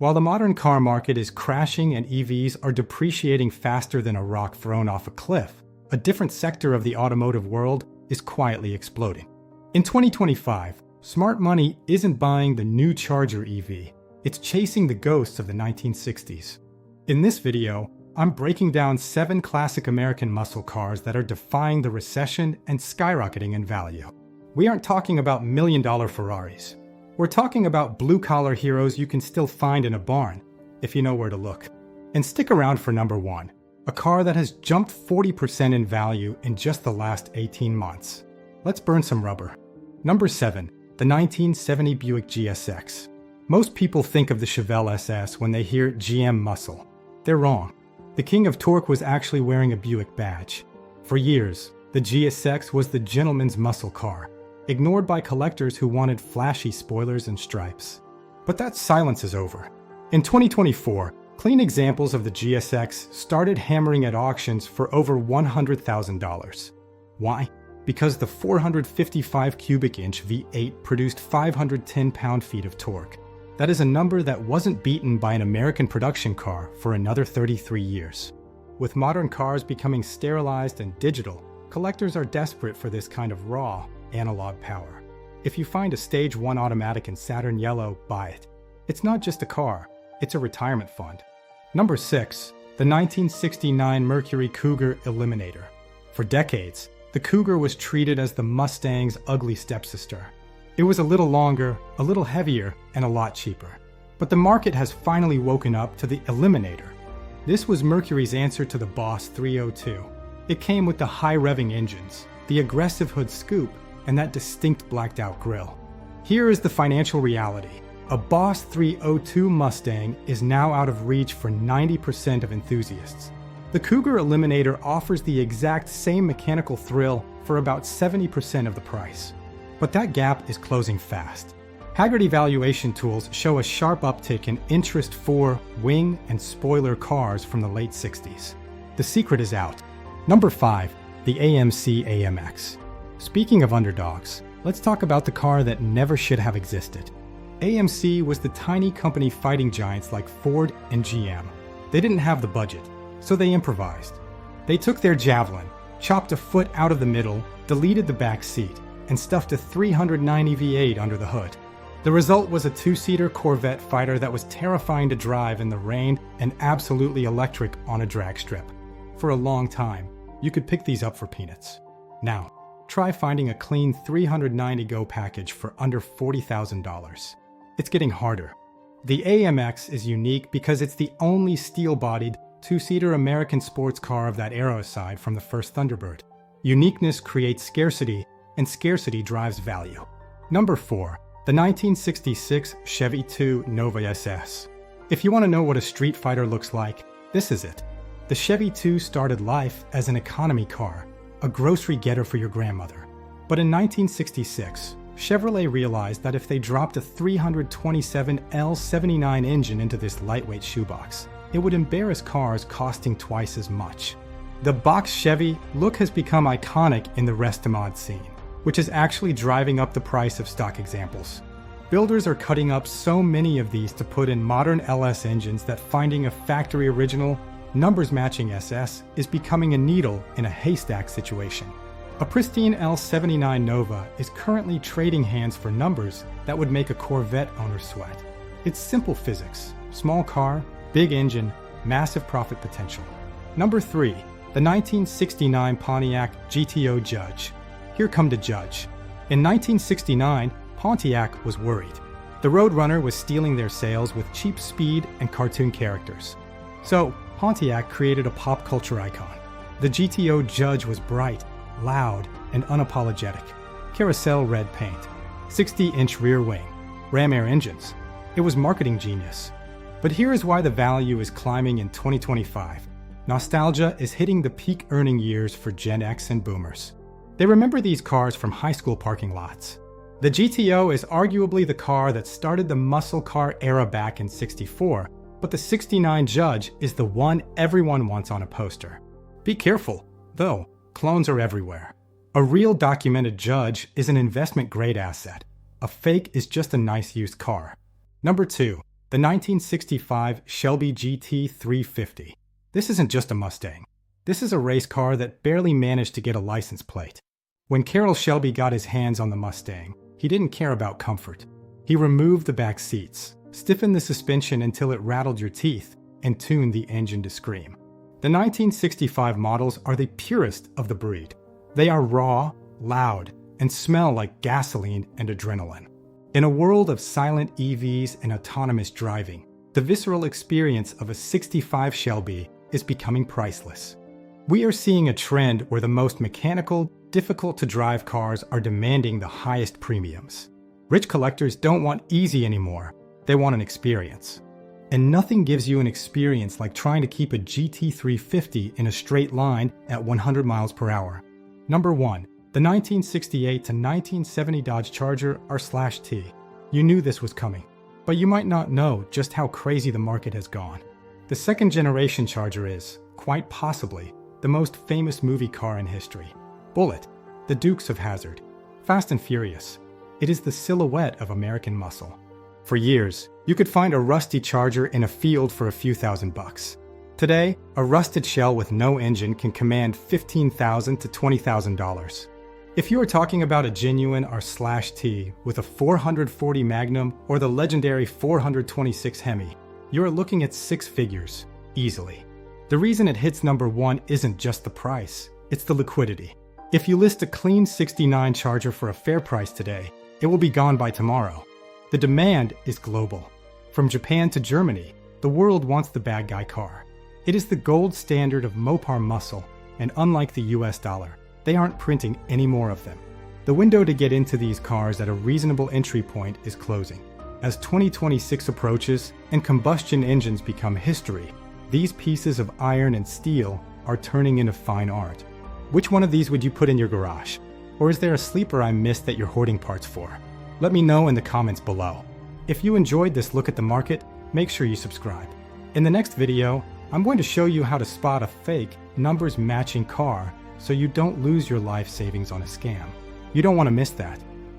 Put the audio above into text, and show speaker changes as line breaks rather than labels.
While the modern car market is crashing and EVs are depreciating faster than a rock thrown off a cliff, a different sector of the automotive world is quietly exploding. In 2025, smart money isn't buying the new Charger EV, it's chasing the ghosts of the 1960s. In this video, I'm breaking down 7 classic American muscle cars that are defying the recession and skyrocketing in value. We aren't talking about million-dollar Ferraris. We're talking about blue-collar heroes you can still find in a barn, if you know where to look. And stick around for number 1, a car that has jumped 40% in value in just the last 18 months. Let's burn some rubber. Number 7, the 1970 Buick GSX. Most people think of the Chevelle SS when they hear GM muscle. They're wrong. The king of torque was actually wearing a Buick badge. For years, the GSX was the gentleman's muscle car, ignored by collectors who wanted flashy spoilers and stripes. But that silence is over. In 2024, clean examples of the GSX started hammering at auctions for over $100,000. Why? Because the 455 cubic inch V8 produced 510 pound-feet of torque. That is a number that wasn't beaten by an American production car for another 33 years. With modern cars becoming sterilized and digital, collectors are desperate for this kind of raw, analog power. If you find a Stage 1 automatic in Saturn Yellow, buy it. It's not just a car, it's a retirement fund. Number 6, the 1969 Mercury Cougar Eliminator. For decades, the Cougar was treated as the Mustang's ugly stepsister. It was a little longer, a little heavier, and a lot cheaper. But the market has finally woken up to the Eliminator. This was Mercury's answer to the Boss 302. It came with the high-revving engines, the aggressive hood scoop, and that distinct blacked-out grille. Here is the financial reality. A Boss 302 Mustang is now out of reach for 90% of enthusiasts. The Cougar Eliminator offers the exact same mechanical thrill for about 70% of the price. But that gap is closing fast. Haggard evaluation tools show a sharp uptick in interest for wing and spoiler cars from the late 60s. The secret is out. Number 5, the AMC AMX. Speaking of underdogs, let's talk about the car that never should have existed. AMC was the tiny company fighting giants like Ford and GM. They didn't have the budget, so they improvised. They took their Javelin, chopped a foot out of the middle, deleted the back seat, and stuffed a 390 V8 under the hood. The result was a 2-seater Corvette fighter that was terrifying to drive in the rain and absolutely electric on a drag strip. For a long time, you could pick these up for peanuts. Now, try finding a clean 390 Go package for under $40,000. It's getting harder. The AMX is unique because it's the only steel-bodied, 2-seater American sports car of that era aside from the first Thunderbird. Uniqueness creates scarcity, and scarcity drives value. Number 4, the 1966 Chevy 2 Nova SS. If you want to know what a street fighter looks like, this is it. The Chevy 2 started life as an economy car, a grocery getter for your grandmother. But in 1966, Chevrolet realized that if they dropped a 327 L79 engine into this lightweight shoebox, it would embarrass cars costing twice as much. The box Chevy look has become iconic in the Restomod scene, which is actually driving up the price of stock examples. Builders are cutting up so many of these to put in modern LS engines that finding a factory original, numbers-matching SS is becoming a needle in a haystack situation. A pristine L79 Nova is currently trading hands for numbers that would make a Corvette owner sweat. It's simple physics: small car, big engine, massive profit potential. Number 3, the 1969 Pontiac GTO Judge. Here come to Judge. In 1969, Pontiac was worried. The Roadrunner was stealing their sales with cheap speed and cartoon characters. So, Pontiac created a pop culture icon. The GTO Judge was bright, loud, and unapologetic. Carousel red paint, 60-inch rear wing, ram air engines. It was marketing genius. But here is why the value is climbing in 2025. Nostalgia is hitting the peak earning years for Gen X and Boomers. They remember these cars from high school parking lots. The GTO is arguably the car that started the muscle car era back in '64, but the '69 Judge is the one everyone wants on a poster. Be careful, though, clones are everywhere. A real documented Judge is an investment-grade asset. A fake is just a nice used car. Number 2, The 1965 Shelby GT 350. This isn't just a Mustang. This is a race car that barely managed to get a license plate. When Carroll Shelby got his hands on the Mustang, he didn't care about comfort. He removed the back seats, stiffened the suspension until it rattled your teeth, and tuned the engine to scream. The 1965 models are the purest of the breed. They are raw, loud, and smell like gasoline and adrenaline. In a world of silent EVs and autonomous driving, the visceral experience of a 65 Shelby is becoming priceless. We are seeing a trend where the most mechanical, difficult-to-drive cars are demanding the highest premiums. Rich collectors don't want easy anymore, they want an experience. And nothing gives you an experience like trying to keep a GT350 in a straight line at 100 miles per hour. Number 1. The 1968 to 1970 Dodge Charger R/T. You knew this was coming, but you might not know just how crazy the market has gone. The second-generation Charger is, quite possibly, the most famous movie car in history. Bullitt, the Dukes of Hazzard, Fast and Furious. It is the silhouette of American muscle. For years, you could find a rusty Charger in a field for a few $1,000s. Today, a rusted shell with no engine can command $15,000 to $20,000. If you are talking about a genuine R/T with a 440 Magnum or the legendary 426 Hemi, you are looking at six figures, easily. The reason it hits number 1 isn't just the price, it's the liquidity. If you list a clean 69 Charger for a fair price today, it will be gone by tomorrow. The demand is global. From Japan to Germany, the world wants the bad guy car. It is the gold standard of Mopar muscle, and unlike the US dollar, they aren't printing any more of them. The window to get into these cars at a reasonable entry point is closing. As 2026 approaches and combustion engines become history, these pieces of iron and steel are turning into fine art. Which one of these would you put in your garage? Or is there a sleeper I missed that you're hoarding parts for? Let me know in the comments below. If you enjoyed this look at the market, make sure you subscribe. In the next video, I'm going to show you how to spot a fake, numbers-matching car so you don't lose your life savings on a scam. You don't want to miss that.